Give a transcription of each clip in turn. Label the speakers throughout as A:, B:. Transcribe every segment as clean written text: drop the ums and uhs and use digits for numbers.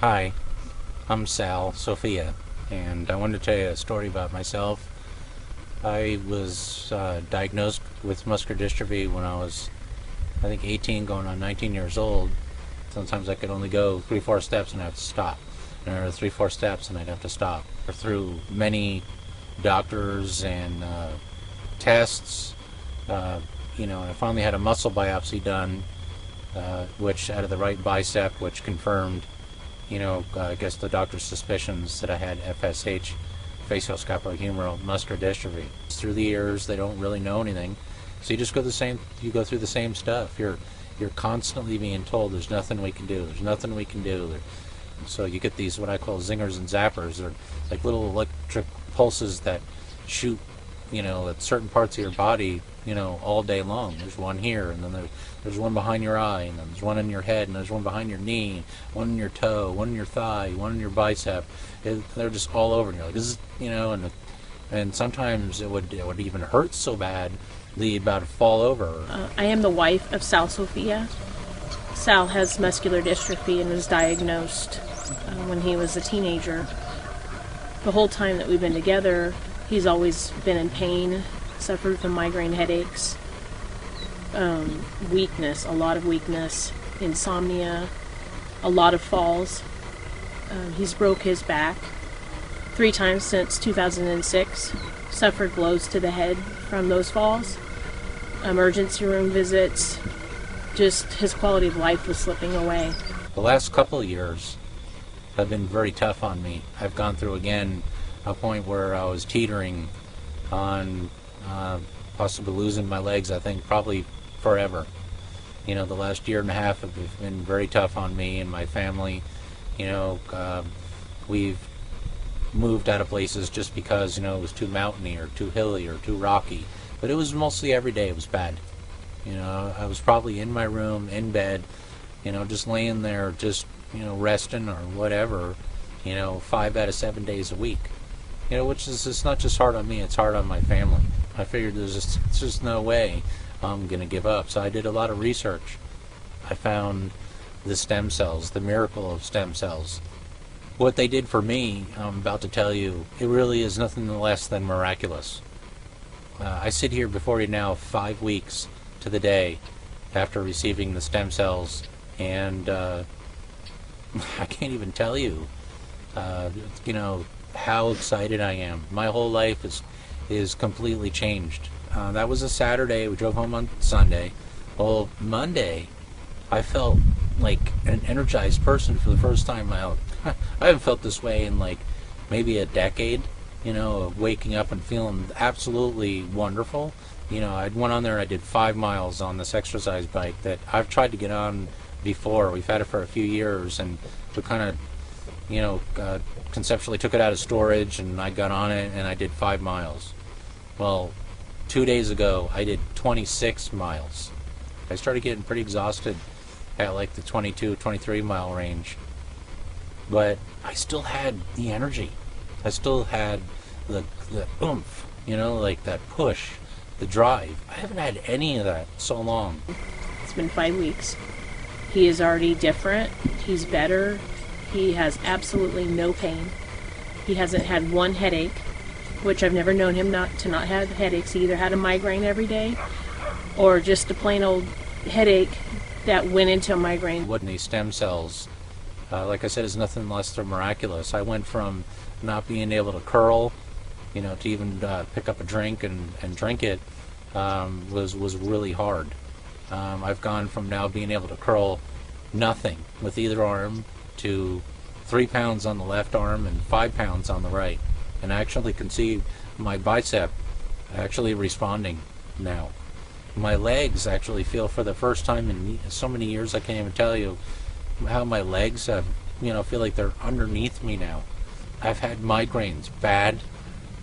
A: Hi, I'm Sal Sophia, and I wanted to tell you a story about myself. I was diagnosed with muscular dystrophy when I was, I think, 18, going on 19 years old. Sometimes I could only go 3-4 steps and I'd have to stop. And 3-4 steps and I'd have to stop. Through many doctors and tests, and I finally had a muscle biopsy done, which out of the right bicep, which confirmed I guess the doctor's suspicions that I had FSH, facioscapulohumeral muscular dystrophy. Through the years, they don't really know anything, so you just you go through the same stuff. You're constantly being told there's nothing we can do. There's nothing we can do. So you get these what I call zingers and zappers. They're like little electric pulses that shoot, at certain parts of your body, all day long. There's one here, and then there's one behind your eye, and then there's one in your head, and there's one behind your knee, one in your toe, one in your thigh, one in your bicep. They're just all over, and you're like, this is, and sometimes it would even hurt so bad that you'd about to fall over.
B: I am the wife of Sal Sophia. Sal has muscular dystrophy and was diagnosed when he was a teenager. The whole time that we've been together, he's always been in pain, suffered from migraine headaches, weakness, a lot of weakness, insomnia, a lot of falls. He's broke his back 3 times since 2006, suffered blows to the head from those falls, emergency room visits. Just his quality of life was slipping away.
A: The last couple of years have been very tough on me. I've gone through again a point where I was teetering on possibly losing my legs, I think probably forever. The last year and a half have been very tough on me and my family. We've moved out of places just because, it was too mountainy or too hilly or too rocky. But it was mostly every day it was bad. I was probably in my room, in bed, just laying there, just, resting or whatever, 5 out of 7 days a week. Which is, it's not just hard on me, it's hard on my family. I figured it's just no way I'm going to give up. So I did a lot of research. I found the stem cells, the miracle of stem cells. What they did for me, I'm about to tell you, it really is nothing less than miraculous. I sit here before you now 5 weeks to the day after receiving the stem cells, and I can't even tell you, how excited I am. My whole life is completely changed. That was a Saturday. We drove home on Sunday. Well, Monday, I felt like an energized person for the first time. I haven't felt this way in like maybe a decade. Of waking up and feeling absolutely wonderful. I went on there and I did 5 miles on this exercise bike that I've tried to get on before. We've had it for a few years, and we kind of, conceptually took it out of storage, and I got on it and I did 5 miles. Well, 2 days ago I did 26 miles. I started getting pretty exhausted at like the 22, 23 mile range, but I still had the energy. I still had the oomph, like that push, the drive. I haven't had any of that so long.
B: It's been 5 weeks. He is already different. He's better. He has absolutely no pain. He hasn't had one headache, which I've never known him not have headaches. He either had a migraine every day or just a plain old headache that went into a migraine.
A: What these stem cells, like I said, is nothing less than miraculous. I went from not being able to curl, to even pick up a drink and drink it, was really hard. I've gone from now being able to curl nothing with either arm to 3 pounds on the left arm and 5 pounds on the right. And I actually can see my bicep actually responding now. My legs actually feel, for the first time in so many years, I can't even tell you how my legs have, feel like they're underneath me now. I've had migraines, bad,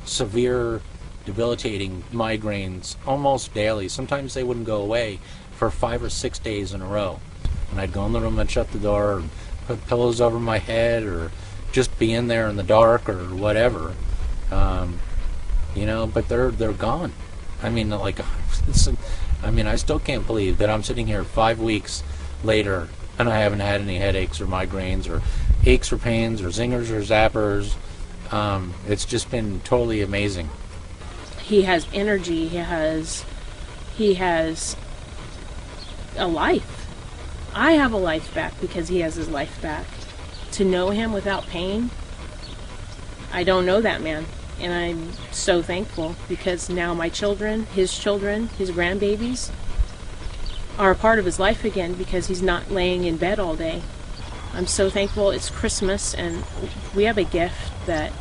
A: severe, debilitating migraines almost daily. Sometimes they wouldn't go away for 5 or 6 days in a row. And I'd go in the room and shut the door and put pillows over my head, or just be in there in the dark or whatever. But they're gone. I mean, like, I still can't believe that I'm sitting here 5 weeks later and I haven't had any headaches or migraines or aches or pains or zingers or zappers. It's just been totally amazing.
B: He has energy. He has a life. I have a life back because he has his life back. To know him without pain, I don't know that man. And I'm so thankful because now my children, his grandbabies, are a part of his life again because he's not laying in bed all day. I'm so thankful. It's Christmas and we have a gift that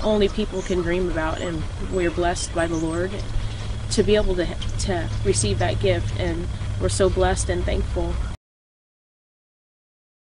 B: only people can dream about, and we're blessed by the Lord to be able to receive that gift, and we're so blessed and thankful